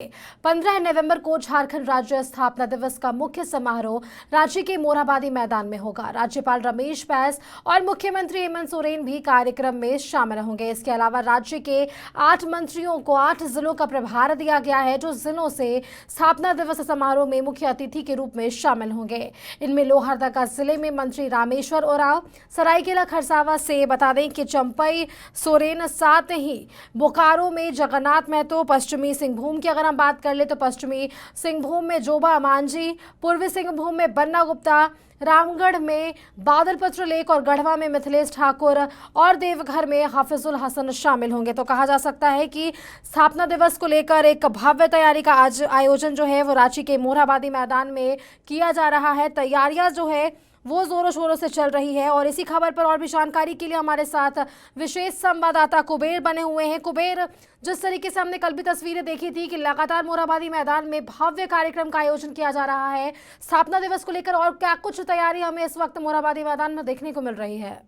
15 नवंबर को झारखंड राज्य स्थापना दिवस का मुख्य समारोह रांची के मोरहाबादी मैदान में होगा। राज्यपाल रमेश बैस और मुख्यमंत्री हेमंत सोरेन भी कार्यक्रम में शामिल होंगे। इसके अलावा राज्य के 8 मंत्रियों को 8 जिलों का प्रभार दिया गया है, जो जिलों से स्थापना दिवस समारोह में मुख्य अतिथि के रूप में शामिल होंगे। इनमें लोहरदगा जिले में मंत्री रामेश्वर ओरांव, सरायकेला खरसावा से बता दें कि चंपई सोरेन, साथ ही बोकारो में जगन्नाथ महतो, पश्चिमी सिंहभूम की अगर हम बात कर ले तो पश्चिमी सिंहभूम में जोबा मांझी, पूर्वी सिंहभूम में बन्ना गुप्ता, रामगढ़ में बादल पत्र लेक और गढ़वा में मिथिलेश ठाकुर और देवघर में हाफिजुल हसन शामिल होंगे। तो कहा जा सकता है कि स्थापना दिवस को लेकर एक भव्य तैयारी का आज आयोजन जो है वो रांची के मोरहाबादी मैदान में किया जा रहा है। तैयारियां जो है वो जोरों शोरों से चल रही है और इसी खबर पर और भी जानकारी के लिए हमारे साथ विशेष संवाददाता कुबेर बने हुए हैं। कुबेर, जिस तरीके से हमने कल भी तस्वीरें देखी थी कि लगातार मोरहाबादी मैदान में भव्य कार्यक्रम का आयोजन किया जा रहा है स्थापना दिवस को लेकर, और क्या कुछ तैयारी हमें इस वक्त मोरहाबादी मैदान में देखने को मिल रही है?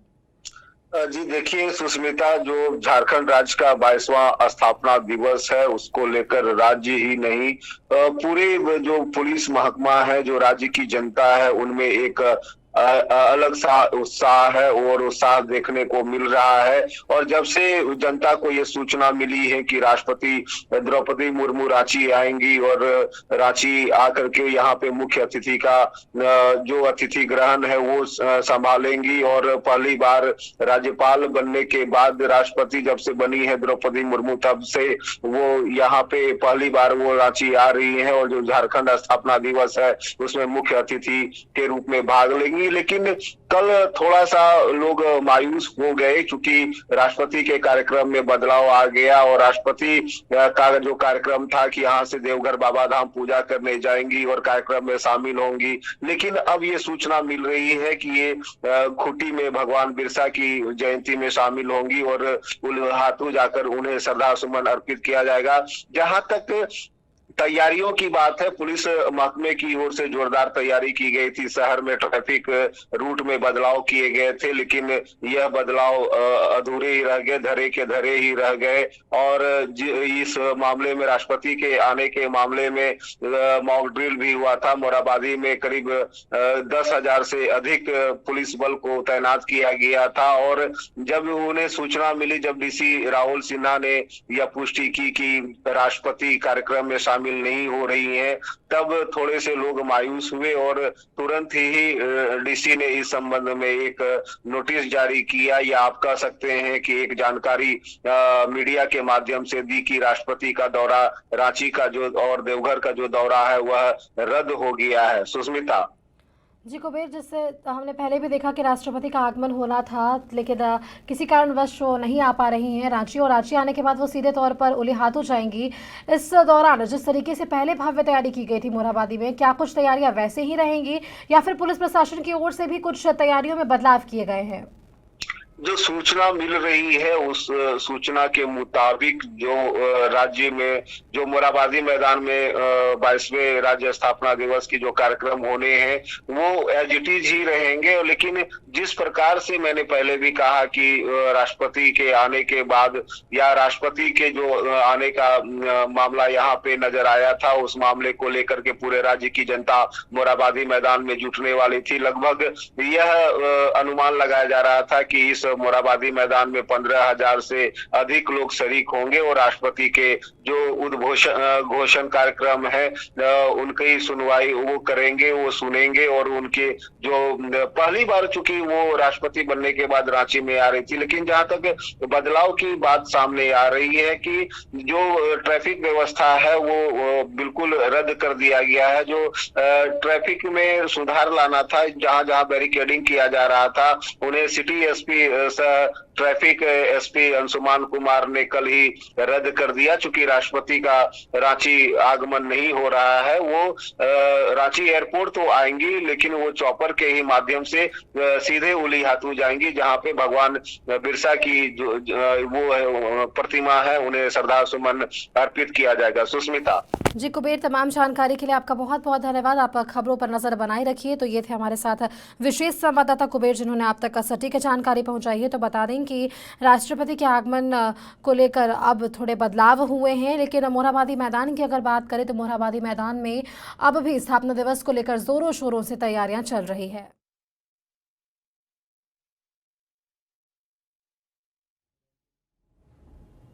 जी देखिए सुष्मिता, जो झारखंड राज्य का 22वां स्थापना दिवस है उसको लेकर राज्य ही नहीं पूरे जो पुलिस महकमा है, जो राज्य की जनता है, उनमें एक अलग सा उत्साह है और उत्साह देखने को मिल रहा है। और जब से जनता को ये सूचना मिली है कि राष्ट्रपति द्रौपदी मुर्मू रांची आएंगी और रांची आकर के यहाँ पे मुख्य अतिथि का जो अतिथि ग्रहण है वो संभालेंगी, और पहली बार राज्यपाल बनने के बाद राष्ट्रपति जब से बनी है द्रौपदी मुर्मू, तब से वो यहाँ पे पहली बार वो रांची आ रही है और जो झारखंड स्थापना दिवस है उसमें मुख्य अतिथि के रूप में भाग लेंगी। लेकिन कल थोड़ा सा लोग मायूस हो गए क्योंकि राष्ट्रपति के कार्यक्रम में बदलाव आ गया और राष्ट्रपति का जो कार्यक्रम था कि यहाँ से देवघर बाबा धाम पूजा करने जाएंगी और कार्यक्रम में शामिल होंगी, लेकिन अब ये सूचना मिल रही है कि ये खूंटी में भगवान बिरसा की जयंती में शामिल होंगी और उल्हातू जाकर उन्हें श्रद्धा सुमन अर्पित किया जाएगा। जहां तक तैयारियों की बात है, पुलिस महकमे की ओर से जोरदार तैयारी की गई थी। शहर में ट्रैफिक रूट में बदलाव किए गए थे, लेकिन यह बदलाव अधूरे ही रह गए, धरे के धरे ही रह गए। और इस मामले में राष्ट्रपति के आने के मामले में मॉक ड्रिल भी हुआ था। मोरहाबादी में करीब 10,000 से अधिक पुलिस बल को तैनात किया गया था। और जब उन्हें सूचना मिली, जब डीसी राहुल सिन्हा ने यह पुष्टि की कि राष्ट्रपति कार्यक्रम में शामिल नहीं हो रही हैं, तब थोड़े से लोग मायूस हुए और तुरंत ही डीसी ने इस संबंध में एक नोटिस जारी किया, या आप कह सकते हैं कि एक जानकारी मीडिया के माध्यम से दी कि राष्ट्रपति का दौरा रांची का जो और देवघर का जो दौरा है वह रद्द हो गया है। सुष्मिता जी कुबेर, जिससे हमने पहले भी देखा कि राष्ट्रपति का आगमन होना था, लेकिन किसी कारणवश वो नहीं आ पा रही हैं रांची, और रांची आने के बाद वो सीधे तौर पर उलिहातू जाएंगी। इस दौरान जिस तरीके से पहले भव्य तैयारी की गई थी मोरहाबादी में, क्या कुछ तैयारियां वैसे ही रहेंगी या फिर पुलिस प्रशासन की ओर से भी कुछ तैयारियों में बदलाव किए गए हैं? जो सूचना मिल रही है उस सूचना के मुताबिक जो राज्य में जो मोरहाबादी मैदान में 22वें राज्य स्थापना दिवस की जो कार्यक्रम होने हैं वो एज इट इज ही रहेंगे। लेकिन जिस प्रकार से मैंने पहले भी कहा कि राष्ट्रपति के आने के बाद या राष्ट्रपति के जो आने का मामला यहाँ पे नजर आया था, उस मामले को लेकर के पूरे राज्य की जनता मोरहाबादी मैदान में जुटने वाली थी। लगभग यह अनुमान लगाया जा रहा था कि इस मोरहाबादी मैदान में 15,000 से अधिक लोग शरीक होंगे और राष्ट्रपति के जो घोषण कार्यक्रम है उनकी सुनवाई वो करेंगे, वो सुनेंगे। और उनके जो पहली बार चूंकि वो राष्ट्रपति बनने के बाद रांची में आ रही थी, लेकिन जहां तक बदलाव की बात सामने आ रही है कि जो ट्रैफिक व्यवस्था है वो बिल्कुल रद्द कर दिया गया है। जो ट्रैफिक में सुधार लाना था, जहां जहां बैरिकेडिंग किया जा रहा था, उन्हें city SP traffic SP Anshuman Kumar ने कल ही रद्द कर दिया। चूंकि राष्ट्रपति का रांची आगमन नहीं हो रहा है, वो रांची एयरपोर्ट तो आएंगी लेकिन वो चौपर के ही माध्यम से सीधे उलिहातू जाएंगी, जहां पे भगवान बिरसा की जो वो प्रतिमा है उन्हें श्रद्धा सुमन अर्पित किया जाएगा। सुष्मिता जी कुबेर, तमाम जानकारी के लिए आपका बहुत बहुत धन्यवाद। आप खबरों पर नजर बनाए रखिए। तो ये थे हमारे साथ विशेष संवाददाता कुबेर, जिन्होंने आप तक सटीक जानकारी पहुंचाई है। तो बता दें कि राष्ट्रपति के आगमन को लेकर अब थोड़े बदलाव हुए हैं, लेकिन मोरहाबादी मैदान की अगर बात करें तो मोरहाबादी मैदान में अब भी स्थापना दिवस को लेकर जोरों शोरों से तैयारियां चल रही है।